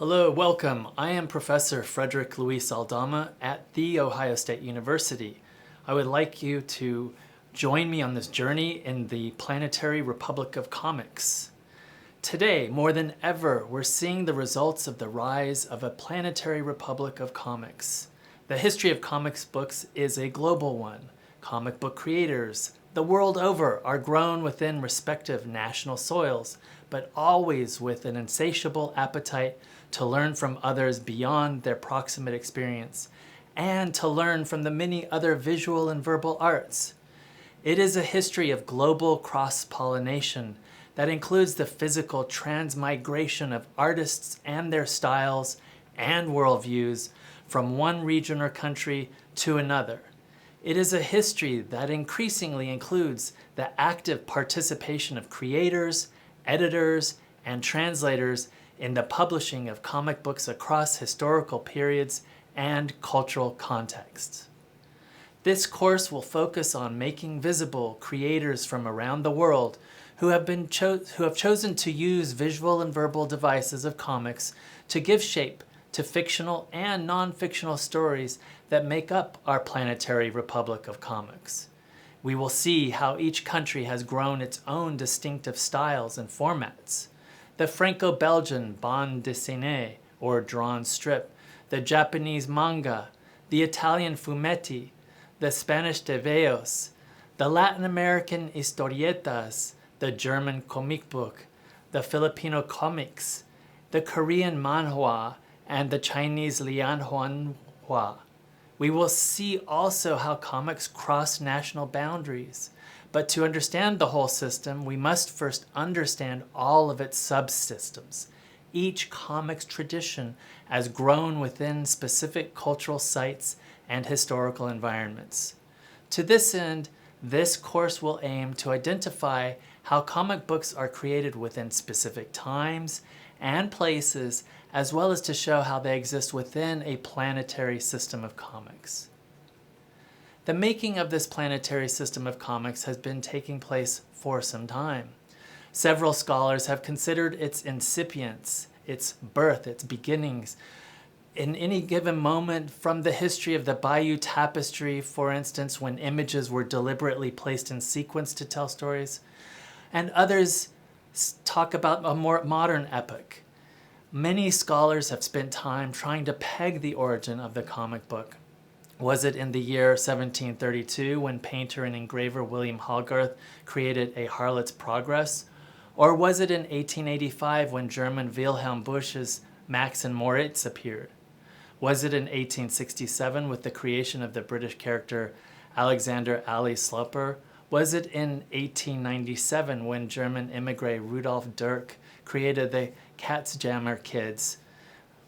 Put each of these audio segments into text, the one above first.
Hello, welcome. I am Professor Frederick Luis Aldama at The Ohio State University. I would like you to join me on this journey in the planetary republic of comics. Today, more than ever, we're seeing the results of the rise of a planetary republic of comics. The history of comics books is a global one. Comic book creators, the world over, are grown within respective national soils, but always with an insatiable appetite to learn from others beyond their proximate experience, and to learn from the many other visual and verbal arts. It is a history of global cross-pollination that includes the physical transmigration of artists and their styles and worldviews from one region or country to another. It is a history that increasingly includes the active participation of creators, editors, and translators in the publishing of comic books across historical periods and cultural contexts. This course will focus on making visible creators from around the world who have chosen to use visual and verbal devices of comics to give shape to fictional and non-fictional stories that make up our planetary republic of comics. We will see how each country has grown its own distinctive styles and formats. The Franco-Belgian bande dessinée, or drawn strip, the Japanese manga, the Italian fumetti, the Spanish tebeos, the Latin American historietas, the German comic book, the Filipino comics, the Korean manhwa, and the Chinese lianhuanhua. We will see also how comics cross national boundaries. But to understand the whole system, we must first understand all of its subsystems, each comics tradition as grown within specific cultural sites and historical environments. To this end, this course will aim to identify how comic books are created within specific times and places, as well as to show how they exist within a planetary system of comics. The making of this planetary system of comics has been taking place for some time. Several scholars have considered its incipience, its birth, its beginnings, in any given moment from the history of the Bayeux Tapestry, for instance, when images were deliberately placed in sequence to tell stories, and others talk about a more modern epoch. Many scholars have spent time trying to peg the origin of the comic book. Was it in the year 1732 when painter and engraver William Hogarth created A Harlot's Progress? Or was it in 1885 when German Wilhelm Busch's Max and Moritz appeared? Was it in 1867 with the creation of the British character Alexander Ali Sloper? Was it in 1897 when German immigrant Rudolf Dirk created the Katzjammer Kids?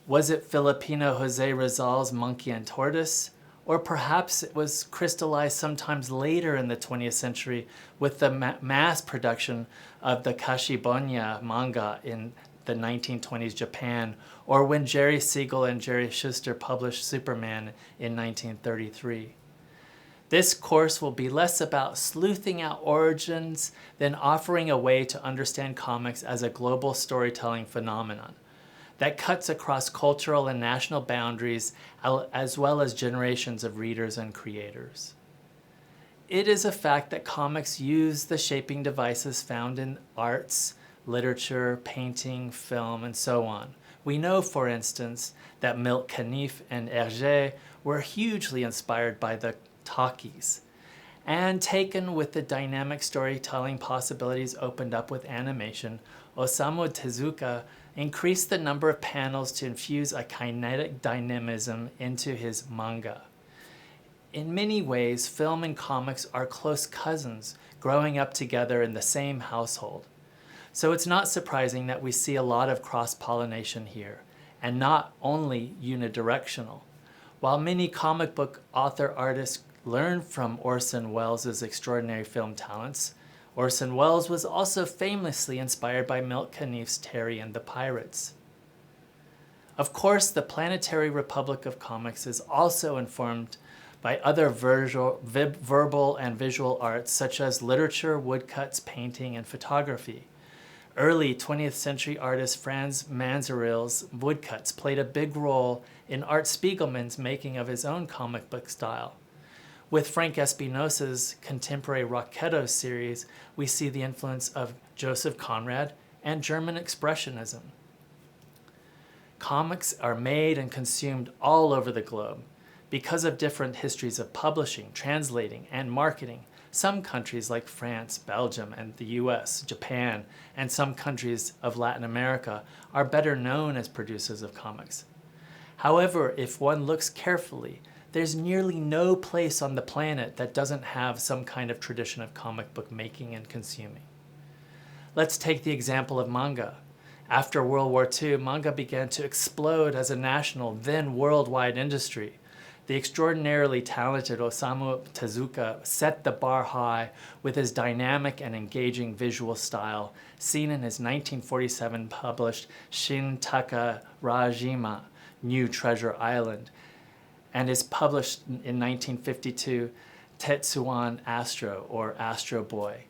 Was it Filipino Jose Rizal's Monkey and Tortoise? Or perhaps it was crystallized sometimes later in the 20th century with the mass production of the Kashibonya manga in the 1920s Japan, or when Jerry Siegel and Jerry Schuster published Superman in 1933. This course will be less about sleuthing out origins than offering a way to understand comics as a global storytelling phenomenon that cuts across cultural and national boundaries, as well as generations of readers and creators. It is a fact that comics use the shaping devices found in arts, literature, painting, film, and so on. We know, for instance, that Milt Caniff and Hergé were hugely inspired by the talkies, and taken with the dynamic storytelling possibilities opened up with animation, Osamu Tezuka increased the number of panels to infuse a kinetic dynamism into his manga. In many ways, film and comics are close cousins, growing up together in the same household. So it's not surprising that we see a lot of cross-pollination here, and not only unidirectional. While many comic book author-artists learn from Orson Welles' extraordinary film talents, Orson Welles was also famously inspired by Milt Caniff's Terry and the Pirates. Of course, the planetary republic of comics is also informed by other verbal and visual arts such as literature, woodcuts, painting, and photography. Early 20th century artist Franz Manzeril's woodcuts played a big role in Art Spiegelman's making of his own comic book style. With Frank Espinosa's contemporary Rocketto series, we see the influence of Joseph Conrad and German Expressionism. Comics are made and consumed all over the globe. Because of different histories of publishing, translating, and marketing, some countries like France, Belgium, and the US, Japan, and some countries of Latin America are better known as producers of comics. However, if one looks carefully, there's nearly no place on the planet that doesn't have some kind of tradition of comic book making and consuming. Let's take the example of manga. After World War II, manga began to explode as a national, then worldwide industry. The extraordinarily talented Osamu Tezuka set the bar high with his dynamic and engaging visual style, seen in his 1947 published Shin Takarajima, New Treasure Island, and his published in 1952 Tetsuwan Astro, or Astro Boy.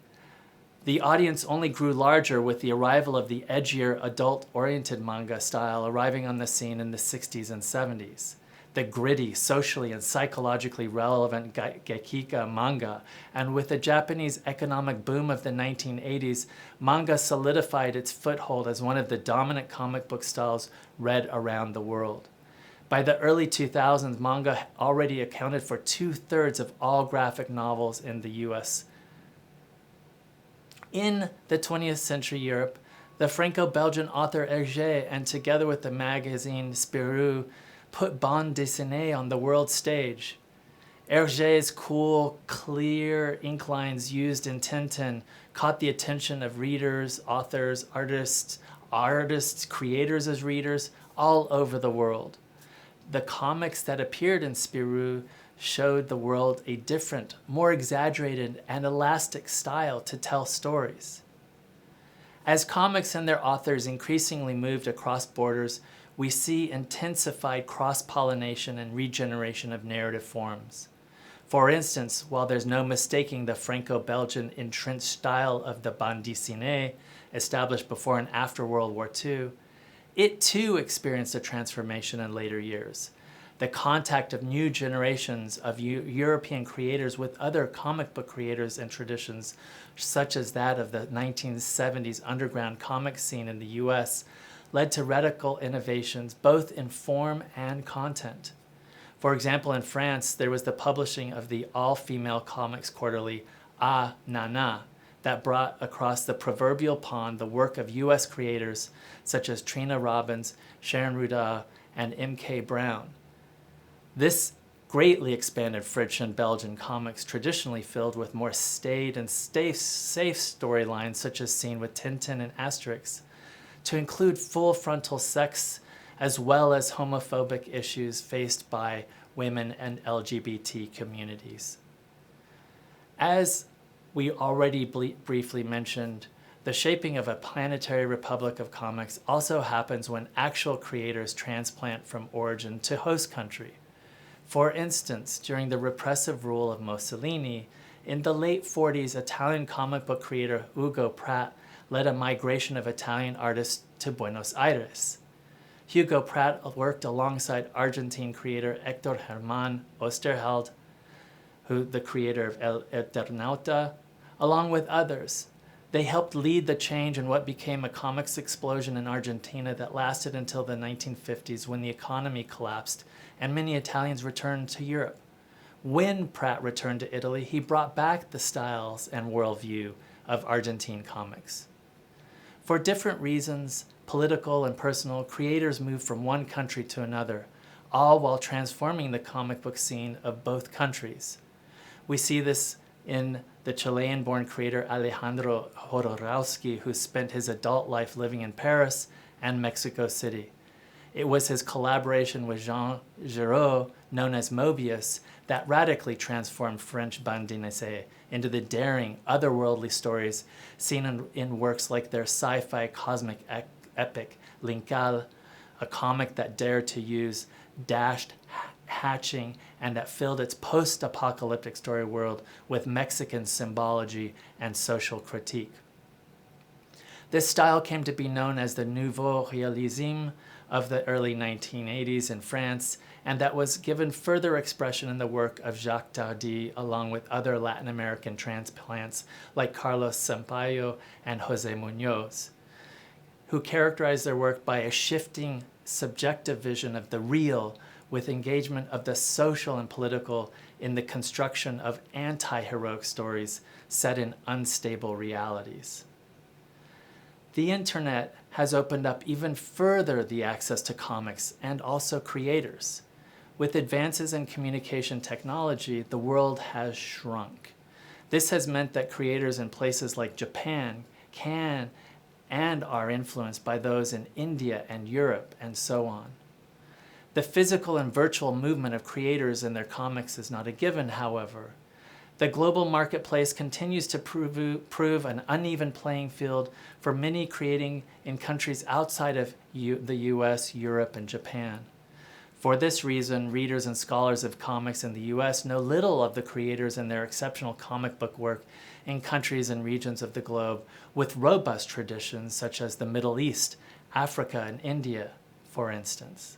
The audience only grew larger with the arrival of the edgier, adult-oriented manga style arriving on the scene in the 60s and 70s. The gritty, socially and psychologically relevant Gekika manga, and with the Japanese economic boom of the 1980s, manga solidified its foothold as one of the dominant comic book styles read around the world. By the early 2000s, manga already accounted for 2/3 of all graphic novels in the US. In the 20th century Europe, the Franco-Belgian author Hergé, and together with the magazine Spirou, put bande dessinée on the world stage. Hergé's cool, clear ink lines used in Tintin caught the attention of readers, authors, artists, creators as readers all over the world. The comics that appeared in Spirou showed the world a different, more exaggerated, and elastic style to tell stories. As comics and their authors increasingly moved across borders, we see intensified cross-pollination and regeneration of narrative forms. For instance, while there's no mistaking the Franco-Belgian entrenched style of the bande dessinée, established before and after World War II, it too experienced a transformation in later years. The contact of new generations of European creators with other comic book creators and traditions, such as that of the 1970s underground comic scene in the US, led to radical innovations both in form and content. For example, in France, there was the publishing of the all-female comics quarterly Ah Nana, that brought across the proverbial pond the work of U.S. creators such as Trina Robbins, Sharon Ruda, and M.K. Brown. This greatly expanded French and Belgian comics traditionally filled with more staid and safe storylines such as seen with Tintin and Asterix, to include full frontal sex as well as homophobic issues faced by women and LGBT communities. As we already briefly mentioned, the shaping of a planetary republic of comics also happens when actual creators transplant from origin to host country. For instance, during the repressive rule of Mussolini, in the late 40s, Italian comic book creator Hugo Pratt led a migration of Italian artists to Buenos Aires. Hugo Pratt worked alongside Argentine creator Hector Herman Osterheld, the creator of El Eternauta, along with others. They helped lead the change in what became a comics explosion in Argentina that lasted until the 1950s when the economy collapsed and many Italians returned to Europe. When Pratt returned to Italy, he brought back the styles and worldview of Argentine comics. For different reasons, political and personal, creators moved from one country to another, all while transforming the comic book scene of both countries. We see this in the Chilean-born creator Alejandro Jorowski, who spent his adult life living in Paris and Mexico City. It was his collaboration with Jean Giraud, known as Mobius, that radically transformed French bande dessinée into the daring, otherworldly stories seen in works like their sci-fi cosmic epic, Linkal, a comic that dared to use dashed hatching and that filled its post-apocalyptic story world with Mexican symbology and social critique. This style came to be known as the Nouveau Réalisme of the early 1980s in France, and that was given further expression in the work of Jacques Tardy, along with other Latin American transplants like Carlos Sampaio and José Muñoz, who characterized their work by a shifting subjective vision of the real with engagement of the social and political in the construction of anti-heroic stories set in unstable realities. The internet has opened up even further the access to comics and also creators. With advances in communication technology, the world has shrunk. This has meant that creators in places like Japan can and are influenced by those in India and Europe and so on. The physical and virtual movement of creators in their comics is not a given, however. The global marketplace continues to prove an uneven playing field for many creating in countries outside of the US, Europe, and Japan. For this reason, readers and scholars of comics in the US know little of the creators and their exceptional comic book work in countries and regions of the globe with robust traditions such as the Middle East, Africa, and India, for instance.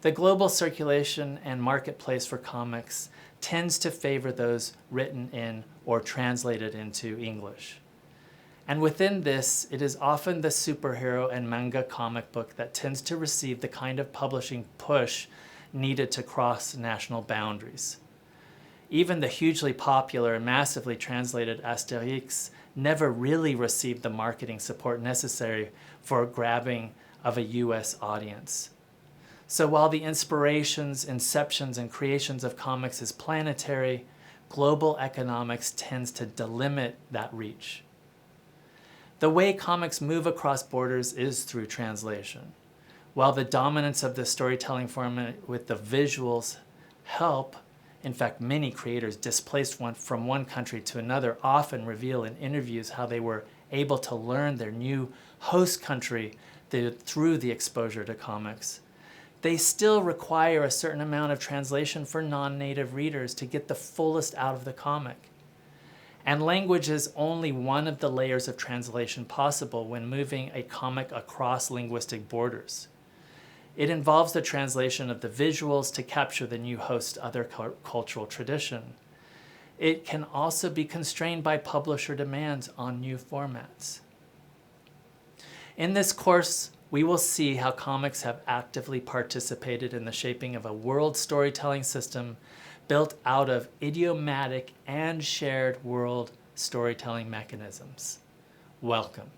The global circulation and marketplace for comics tends to favor those written in or translated into English. And within this, it is often the superhero and manga comic book that tends to receive the kind of publishing push needed to cross national boundaries. Even the hugely popular and massively translated Asterix never really received the marketing support necessary for grabbing of a US audience. So while the inspirations, inceptions, and creations of comics is planetary, global economics tends to delimit that reach. The way comics move across borders is through translation. While the dominance of the storytelling format with the visuals help, in fact, many creators displaced from one country to another often reveal in interviews how they were able to learn their new host country through the exposure to comics. They still require a certain amount of translation for non-native readers to get the fullest out of the comic. And language is only one of the layers of translation possible when moving a comic across linguistic borders. It involves the translation of the visuals to capture the new host's other cultural tradition. It can also be constrained by publisher demands on new formats. In this course, we will see how comics have actively participated in the shaping of a world storytelling system built out of idiomatic and shared world storytelling mechanisms. Welcome.